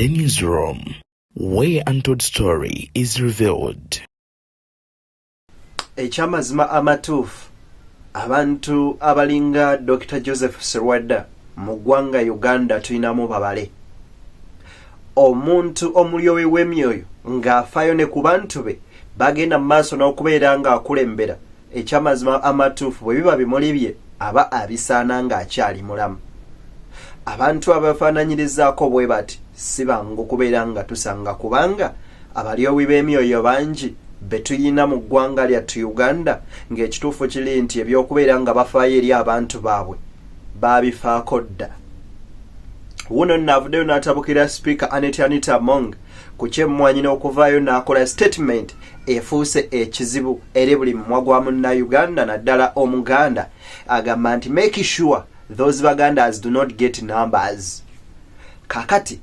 The newsroom, where untold story is revealed. Ekyamazima amatuufu abantu abalinga Dr. Joseph Sserwadda mu ggwanga Uganda tulinamu babale. Omuntu omulyowe w'emyoyo ng'afaayo ne ku bantu be bagenda mu maaso n'okubeera ng'akulembera. Ekyamazima amatuufu bwe biba bimuli bye aba abisaana ng'akyali mulamu. Abantu abafaananyirizaako bwe bati si bangu kubeera nga tusanga kubanga abalyowi b'emyoyo bangi betuyina mu ggwanga lyattu Uganda ng'ekituufu kiri nti ebyokubeera nga bafaayo eri abantu baabwe baabifaako dda. Wuno n'avuddeyo n'atabukira Speaker Anita ku kyemmwanyi n'okuvaayo n'akola statement efuuse ekizibu eri buli mumwa gwa Munnayuganda naddala Omuganda agamba nti make sure those Bagandas do not get numbers. Kakati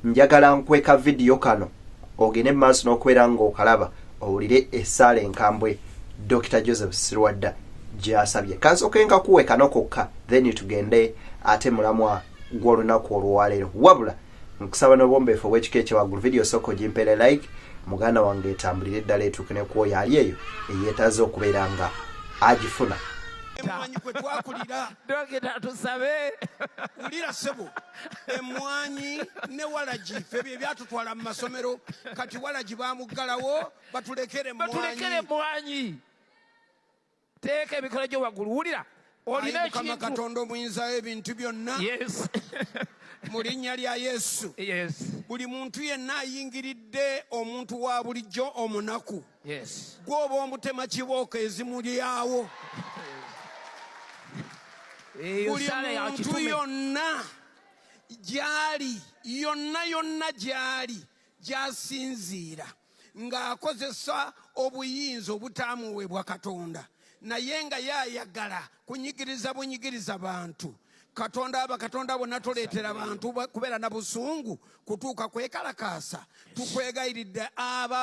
njagala nkweka video kano ogene maaso n'okubeera ng'okalaba owulire esaala enkambwe Dr. Joseph Sserwadda gy'asabye. Kansooke nkakuwe kano kokka then tugende ate mulamwa gw'olunaku olwaleero. Wabula nkusaba n'obwombeefu obw'ekika ekyewaggulu video soko gimpeere like muganda wange etambulire eddala etuuke ne kuoyo ali eyo eyeetaaze okubeera nga agifuna. Mwanyi kwe twakulira Dogita tusabe ulira sebo emwanyi ne walaji febye byatutwala mu masomero kati walaji bamuggalawo batulekere mwanyi teeka ebikola gyo waggulu wulira olina ekintu Katonda omuyinza ebintu byonna yes mu linnya lya Yesu yes buli muntu yenna ayingiridde omuntu wa bulijjo omunaku yes gwoba omutema kibooko ezimulyawo buli muntu yonna gyali yonna gyali gyasinziira ng'akozesa obuyinza obutaamuweebwa Katonda naye nga yayagala kunyigiriza bunyigiriza bantu. Katonda bonna toleetera abantu kubeera na busungu kutuuka kwekalakaasa. Tukwegayiridde abo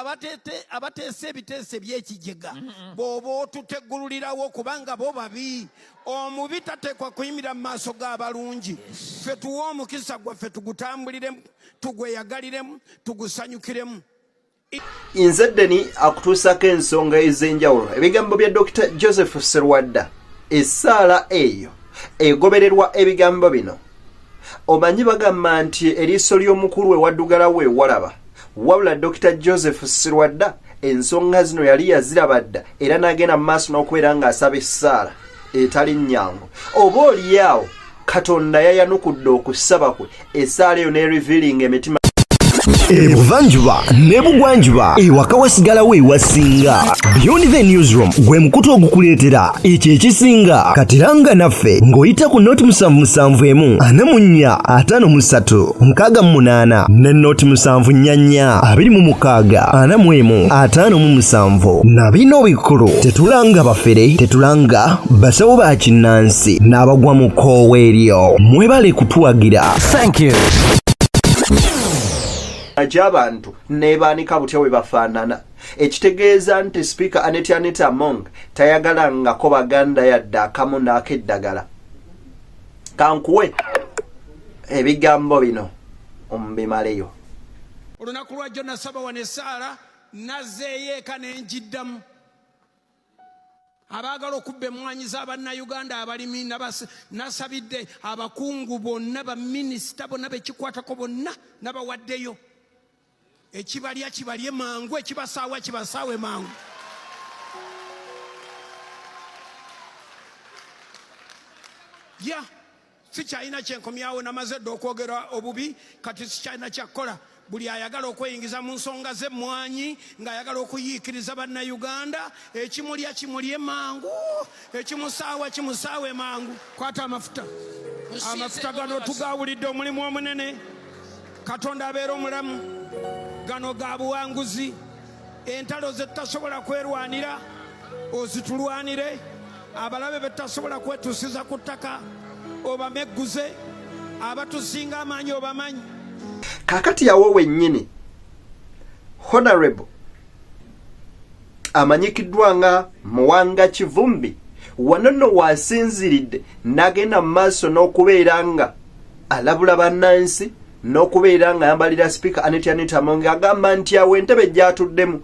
abateesa ebiteeso eby'ekijega bw'oba otuteggululirawo kubanga bo babi. Omubi tateekwa kuyimira mu maaso g'abalungi. Ffe tuwe omukisa gwaffe tugutambuliremu tugweyagaliremu tugusanyukiremu. Nze Deni akutuusako ensonga ez'enjawulo ebigambo bya Dr. Joseph Sserwadda esaala eyo egobererwa ebigambo bino. Omanyi bagamba nti eriiso ly'omukulu we waddugala we walaba wabula Dr. Joseph Sserwadda ensonga zino yali yaziraba dda era n'agenda mu maaso n'okubeera ng'asaba essaala etali nnyangu. Oba olyawo Katonda yayanukudde okusaba kwe essaala eyo n'eriviiringa emitima Ebuvanjuba nebugwanjuba ewaka wasigalawo ewasinga. Beyond the newsroom gwe mukutu ogukuleetera ekyo ekisinga katiranga naffe ng'oyita ku noti 771 44 53 ne noti 744 26 41 na bino bikulu tetulanga bafere tetulanga basawo ba kinnansi n'abagwa mu koowa eryo mwebale kutuwagira. Thank you. Ajabantu nebaanika butya bwe bafaanana ekitegeeza nti Speaker Anita tayagalangako Baganda yadde akamu n'akeddagala. Kankuwe ebigambo bino ombimaleyo. Olunaku lwajjo nasaba wano essaala nazzeeyo eka ne njiddamu. Abaagala okubba emmwanyi z'Abannayuganda abalimi nasabidde abakungu bonna baminisita bonna bekikwatako bonna nabawaddeyo. Ekibalya kibalye mangu ekibasaawa kibasaawe mangu. Sikyalina kyenkomyawo namaze dda okwogera obubi kati sikyalina kyakukola. Buli ayagala okweyingiza mu nsonga z'emmwanyi ng'ayagala okuyiikiriza Bannayuganda ekimulya kimulye mangu ekimusaawa kimusaawe mangu. Kwata amafuta gano tugaawulidde omulimu omunene. Katonda abeera omulamu. Gano ga buwanguzi. Entalo ze tutasobola kwerwanira ozitulwanire. Abalabe be tutasobola kwetuusiza ku ttaka obamegguze. Abatusinga amaanyi obamanyi. Kakati yawo wennyini Honorable amanyikiddwa nga Muwanga Kivumbi wano nno wasinziridde n'agenda mu maaso n'okubeera nga alabula bannansi n'okubeera nga yambalira Speaker Anita Among agamba nti awo entebe gyatuddemu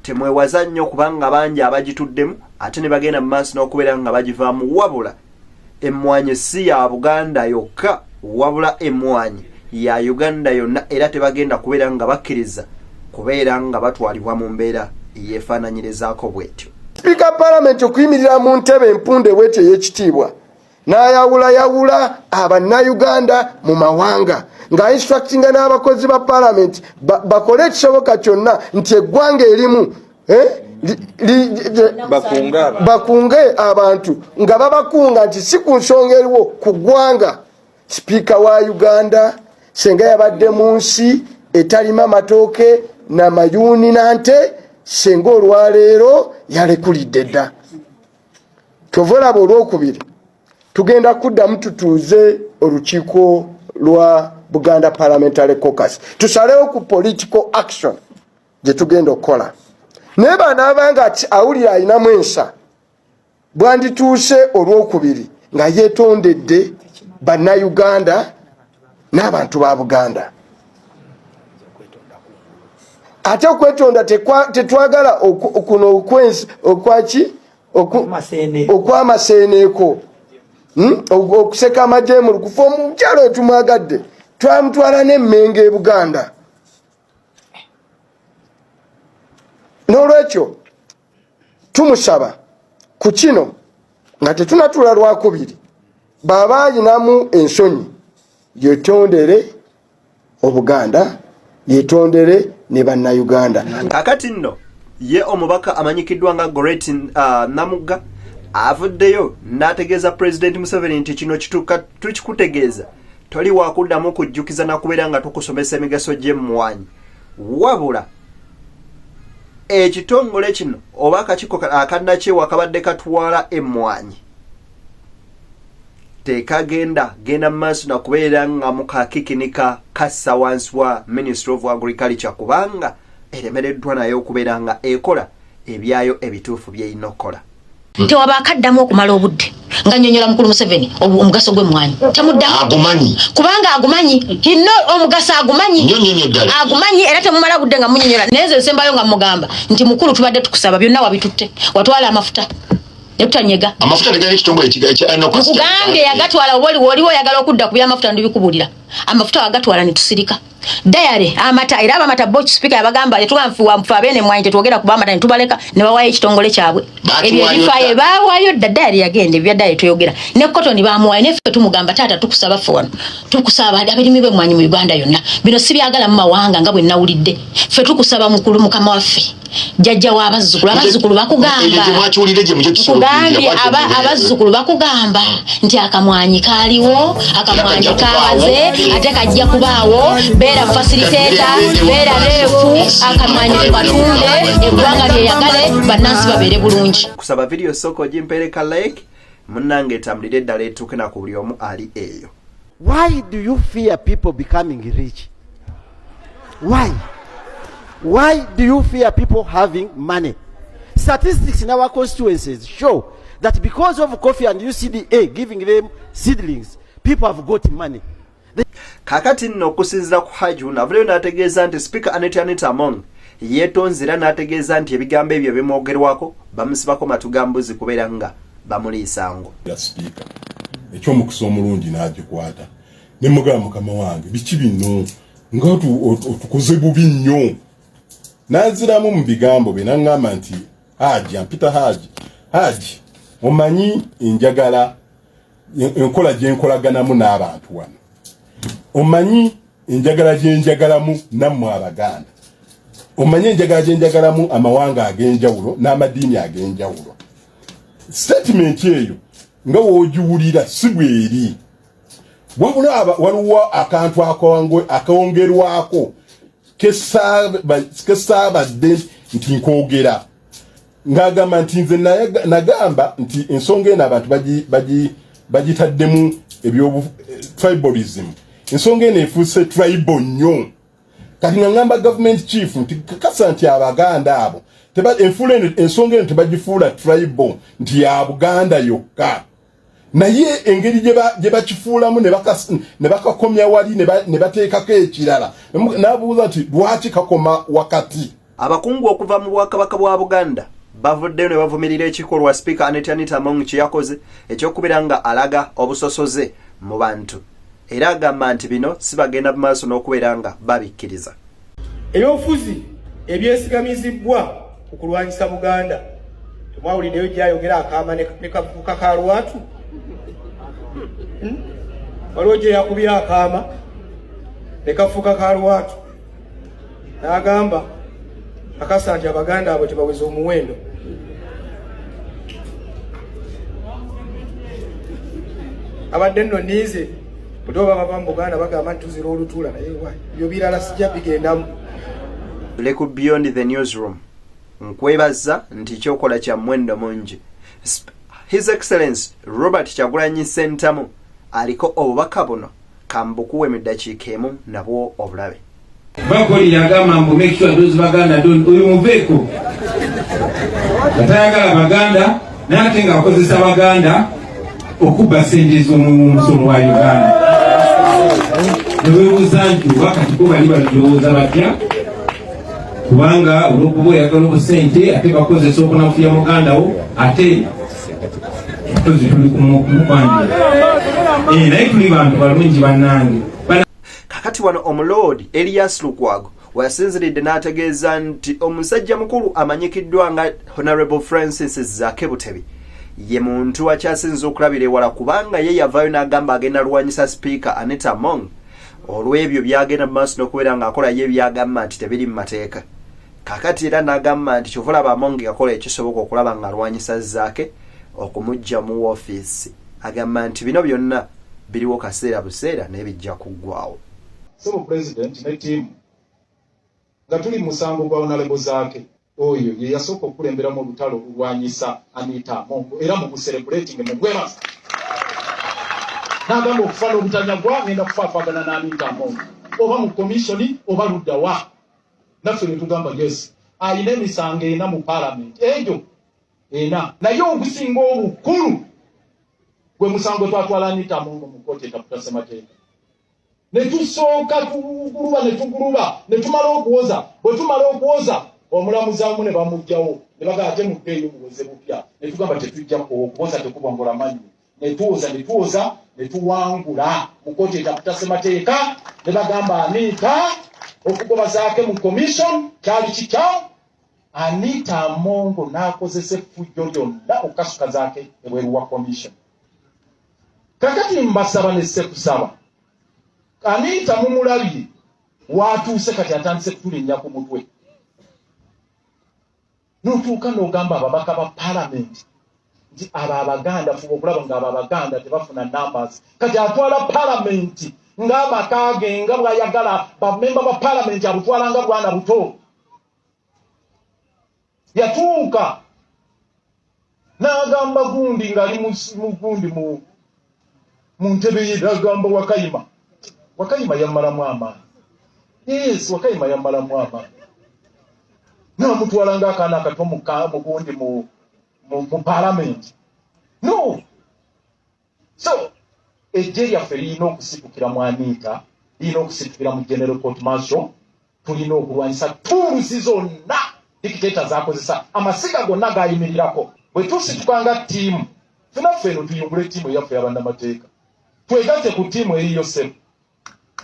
temwewaza nnyo kubanga bangi abagituddemu ate ne bagenda mu maaso n'okubeera nga bagivaamu wabula emmwanyi si ya Buganda yokka wabula emmwanyi ya Uganda yonna era tebagenda kubeera nga bakkiriza kubeera nga batwalibwa mu mbeera yeefaananyirizaako bwetyo. Speaker Parliament okuyimirira mu ntebe empunde bwetyo ey'ekitiibwa n'ayawulayawula Uganda mu mawanga nga instructinga n'abakozi ba Parliament bakole ekisoboka kyonna nti eggwanga erimu bakunge abantu nga babakunga nti si ku nsonga eriwo ku ggwanga. Speaker wa Uganda senga yabadde mu nsi etalima matooke n'amayuuni nante senga olwaleero yalekulidde dda. Tovolaba olwokubiri tugenda kuddamu tutuuze olukiiko lwa Buganda Parliamentary Caucus tusalewo ku political action gye tugenda okukola. Naye banaabanga ati awulira ayinamu ensa bwandituuse olwokubiri nga yeetondedde bannayuganda n'abantu ba Buganda. Ate okwetonda tetwagala kuno okwamaseeneeko okuseka amajemulu kufa omukyalo etumwagadde twamutwala n'emmenga e Buganda. N'olwekyo tumusaba ku kino nga tetunatula lwakubiri baba ayinamu ensonyi yetondere Obuganda yetondere ne bannayuganda. Kakati nno ye omubaka amanyikiddwa nga Great Namugga avuddeyo n'ategeeza President Museveni nti kino kituuka tukikutegeeza toli wakuddamu kujjukiza nakubeera nga tukusomesa emigaso gy'emmwanyi wabula ekitongole kino oba akakiiko akannakyewa akabadde katwala emmwanyi tekagenda genda mu maaso nakubeera nga mukakikinika kassa wansi wa Ministry of Agriculture kubanga eremereddwa naye okubeera nga ekola ebyayo ebituufu by'erina okukola. Tewaba akaddamu okumala obudde nga nnyonnyola mukulu Museveni omugaso gw'emmwanyi temuddamu agumanyi kubanga agumanyi hinno omugaso agumanyi agumanyi era temumala budde nga munnyonnyola naye nsembayo nga mugamba nti mukulu tubadde tukusaba byonna wabitutte watwala amafuta netutanyega amafuta negale kitongole kugambye yagatwala waliwo yagala okudda ku byamafuta ndibikubulira amafuta wagatwala netusirika dayare amata era abamata boch Speaker yabagamba yatugamfuwa mfa bene mwanje tetwogera ku bamata netubaleka ne bawaye ekitongole kyabwe ebyo bifaye bawayo dayare yagende bya dayare tuyogera ne cotton bamuwaye nefe tumugamba tata tukusaba fona tukusaba abirimi be mwanyi mu Uganda yonna bino sibyagala mu mawanga nga bwe nawulidde fe tukusaba mukulu mukama waffe jajja wa abazzukulu bakugamba abazzukulu bakugamba nti akamwanyi kaliwo akamwanyi kaze ate kajja kubaawo beera facilitator beera refu akamwanyi katunde eggwanga lyeyagale bannansi babeere bulungi. Kusaba video soko jimpereka like munnange etambulire ddala etuuke na ku buli omu ali eyo. Why do you fear people becoming rich? Why do you fear people having money? Statistics in our constituencies show that because of coffee and UCDA giving them seedlings, people have got money. Kakati nno okusinziira ku Haju navulayo n'ategeeza nti Speaker Anita Among yeetonzera n'ategeeza nti ebigambo ebyo bimwogerwako bamusibako matugambuzi kubeera nga bamuliisango. Speaker ekyomukisa omulungi n'agikwata ne mugamba mukama wange biki bino nga otukoze bubi nnyo n'aziramu mu bigambo bye n'aŋŋamba nti Haji ampita Haji omanyi enjagala enkola gye nkolaganamu n'abantu wano omanyi enjagala gye njagalamu nammwe Abaganda omanyi enjagala gye njagalamu amawanga ag'enjawulo n'amadiini ag'enjawulo. Statement eyo nga w'ogiwulira si bweri wabula waliwo akantu akawongerwako kesaabadde nti nkwogera ng'agamba nti nze nagamba nti ensonga eno abantu bagitaddemu tribalism ensonga eno efuuse tribal nnyo kati nga ngamba government chief nti kakasa nti Abaganda abo ensonga eno tebagifuula tribal nti ya Buganda yokka naye engeri gye bakifuulamu ne bakakomya wali ne bateekako ekirala n'abuuza nti lwaki kakoma wakati. Abakungu okuva mu Bwakabaka bwa Buganda bavuddeyo ne bavumirira ekikolwa Speaker Anita kye yakoze eky'okubeera nga alaga obusosoze mu bantu era agamba nti bino si bagenda maaso n'okubeera nga babikkiriza. Ebyobufuzi ebyesigamizibwa okulwanyisa Buganda temwawuliddeyo gyayogera akaama ne kafuuka ka lwatu. Waliwo gye yakubira akaama ne kafuuka ka lwatu n'agamba akasa nti Abaganda abo tebaweza omuwendo. Abadde nno niize butoba bava mu Buganda bagamba nti tuzira olutuula naye ebyo birala sijja bigendamu. Leku Beyond the Newsroom nkwebaza nti kyokola kya mwendo mungi. His Excellency Robert Kyagulanyi Ssentamu aliko obubaka buno kambukuwe mu ddakiika emu nabwo obulabe. Bakoli yagamba mbu make sure those Baganda don't muveeko katayagala Baganda n'ate nga akozesa Baganda okubba sente z'omusomo wa Uganda. Neweebuuza nti wakati ko bali balowooza batya kubanga olw'okuba oyagala obusente ate bakozesa okunafuya muganda wo ate tozi tuli kumukwanjira naye tuli bantu balungi bannange. Kakati wano Omuloodi Elias Lukwago wasinziridde n'ategeeza nti omusajja mukulu amanyikiddwa nga Honorable Francis Zake Butebi ye muntu akyasinza okulabira ewala kubanga ye yavaayo n'agamba agenda lwanyisa Speaker Anita olw'ebyo byagenda mu maaso n'okubeera ng'akola ye byagamba nti tebiri mu mateeka. Kakati era n'agamba nti kyova olaba akola ekisoboka okulaba ng'alwanyisa Zake okumujja mu woofiisi. Agamba nti bino byonna biriwo kaseera buseera n'ebijja kuggwaawo. Sebo President ne team nga tuli musango gwa Honorable Zake oyo ye yasooka okulemberamu olutalo olwanyisa Anita era mu celebrating mu gwemas n'agamba okufana obutanyagwa ngenda kufaafagana na Anita oba mu commissioni oba luddawa naffe ne tugamba yes ayina emisango ena mu parliament egyo ena naye ogusinga obukulu gwe musango twatwala Anita mu kkooti etaputa ssemateeka ne tusooka tuguluba ne tumala okuwoza bwe tumala okuwoza omulamuzi amu ne bamugjawo ne baga ate muddeeyo muwoze bupya ne tugamba tetujja okuwoza tekubongola manyi ne tuwoza ne tuwangula mu kkooti etaputa ssemateeka ne bagamba Anita okugoba Zake mu commission kyali kikyawo. Anita Amongo n'akozesa effujjo lyonna okukasuka Zake ebweru wa commission. Kakati mbasaba ne ssekusaba Anita mumulabye watuuse kati atandise kutulinnya ku mutwe n'otuuka n'ogamba ababaka ba parliament nti abo Abaganda fuba okulaba nga abo Abaganda tebafuna numbers kati atwala parliament ng'amaka ge nga bw'ayagala bamemba ba parliament abutwala nga bwana buto. Yatuuka n'agamba gundi ng'ali gundi mu ntebe ye n'agamba Wakayima yammalamu amaanyi. Yes, Wakayima yammalamu amaanyi. N'amutwala ng'akaana akato mugundi mu parliament. No. So, ejje lyaffe lirina okusitukira mu Anita, lirina okusitukira mu General Court Martial, tulina okulwanyisa tuluzi zonna dictator z'akozesa amasiga gonna g'ayimirirako. Bwe tusituka nga ttiimu, ffenaffe eno tuyungule ttiimu eyaffe y'abannamateeka. Twegatte ku ttiimu eriyo ssebo.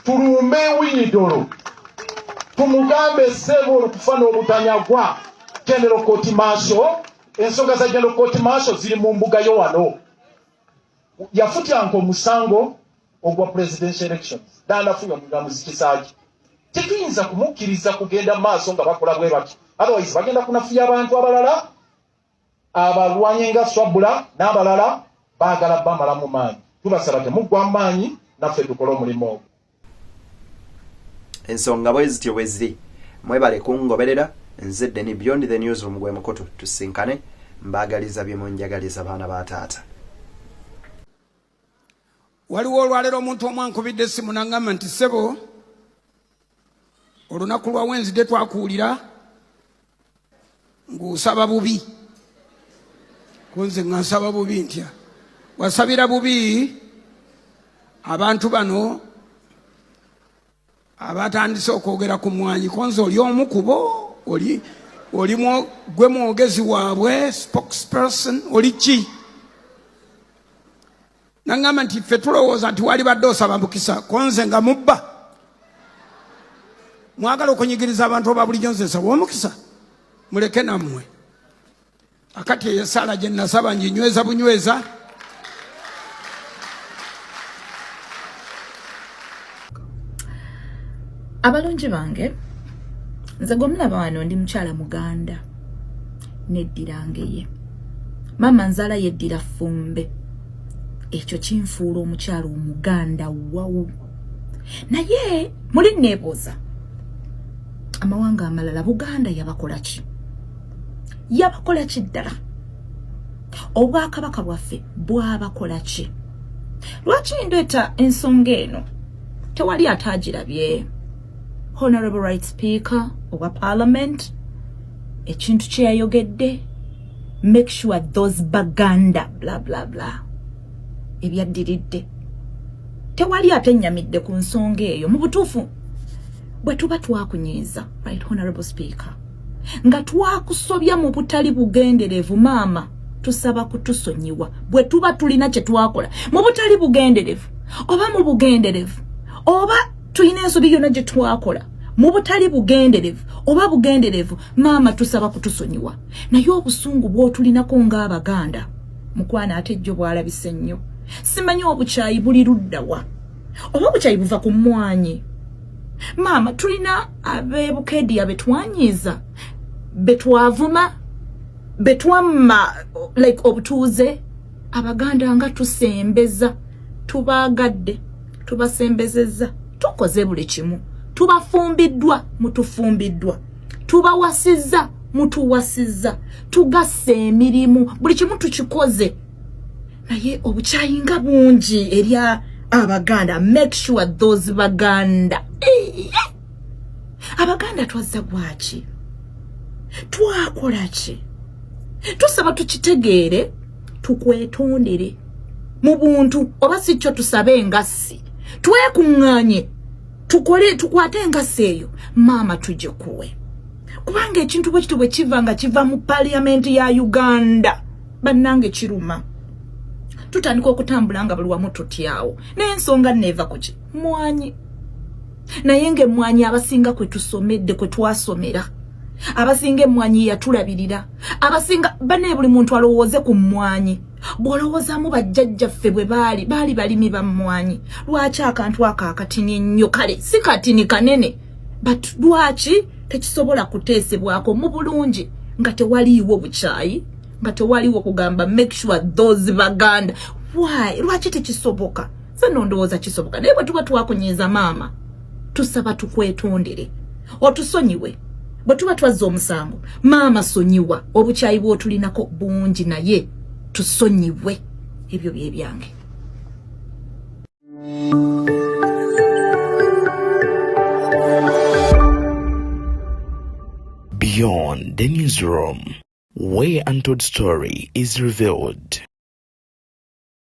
Tulume Winyidolo tumugambe ssebo olukufana obutanyagwa General Court Martial. Ensonga za General Court Martial ziri mu mbuga yo wano. Yafutyanka omusango ogwa presidential elections n'anafuya omulamuzi Kisaaki. Tetuyinza kumukkiriza kugenda maaso nga bakola bwe batyo, otherwise bagenda kunafuya abantu abalala abalwanye nga Sserwadda n'abalala baagala bamalamu maanyi. Tubasaba temuggwa maanyi naffe tukole omulimu ogwo. Ensonga bwe zityo bwe ziri. Mwebale kungoberera nze ni Beyond the Newsroom gwe mukoto tusinkane mbaagaliza bye munjagaliza baana ba taata. Waliwo olwaleero omuntu omwankubidde essimu n'angamba nti ssebo olunaku lwa Wednesday twakuwulira ng'osaba bubi kunze nga nsaba bubi ntya wasabira bubi abantu bano abatandise okwogera ku mwanyi konze oli omu kubo olimu gwe mwogezi waabwe spokesperson oli ki nangamba nti ffe tulowooza nti wali badde osaba mukisa konze nga mubba mwagala okunyigiriza abantu oba bulijjo nze nsaba omukisa muleke nammwe akati eyo esaala gye nasaba nginyweza bunyweza abalungi bange nze gwe mulaba wano ndi mukyala muganda neddirange ye mama nzaala yeddira Ffumbe ekyo kinfuula omukyala omuganda wawu naye muli neebuuza amawanga amalala Buganda yabakola ki ddala obwakabaka bwaffe bwabakola ki lwaki ndeeta ensonga eno tewali ataagirabye Honorable Right Speaker owa Parliament ekintu kye yayogedde make sure those Baganda blah blah blah ebyaddiridde tewali atennyamidde ku nsonga eyo mu butuufu bwe tuba twakunyiiza Right Honorable Speaker nga twakusobya mu butali bugenderevu maama tusaba kutusonyiwa bwe tuba tulina kye twakola mu butali bugenderevu oba mu bugenderevu oba tulina ensobi yonna gye twakola mu butali bugenderevu oba bugenderevu maama tusaba kutusonyiwa naye obusungu bw'otulinako ng'Abaganda mukwana ate jjo bwalabise nnyo simanyi obukyayi buli luddawa oba obukyayi buva ku mwanyi maama tulina abeebukediya betwanyiiza betwavuma betwamma like obutuuze Abaganda nga tusembeza tubaagadde tubasembezezza tukoze buli kimu tubafumbiddwa mutufumbiddwa tubawasizza mutuwasizza tugasse emirimu buli kimu tukikoze naye obukyayi nga bungi eri Abaganda make sure those Baganda Abaganda twazza gwaki twakola ki tusaba tukitegeere tukwetondere mu buntu oba si kyo tusabe engassi twekuŋŋaanye tukole tukwate engassi eyo maama tujje kuwe kubanga ekintu bwe kityo bwe kiva nga kiva mu Parliament ya Uganda bannange kiruma tutandika okutambula nga buli wamu tutyawo n'ensonga neeva kuki mwanyi naye ng'emmwanyi abasinga kwe tusomedde kwe twasomera abasinga emmwanyi yatulabirira abasinga bane buli muntu alowooze ku mmwanyi bw'olowoozaamu bajjajjaffe bwe baali balimi ba mmwanyi lwaki akantu ako akatini ennyo kale si katini kanene but lwaki tekisobola kuteesebwako mu bulungi nga tewaliiwo bukyayi nga tewaliiwo kugamba make sure those Baganda why lwaki tekisoboka se nondowooza kisoboka naye bwe tuba twakunyiiza maama tusaba tukwetondere otusonyiwe bwe tuba twazza omusango maama sonyiwa obukyayi bw'otulinako bungi naye tusonyiwe ebyo bye byange Beyond the newsroom, where untold story is revealed.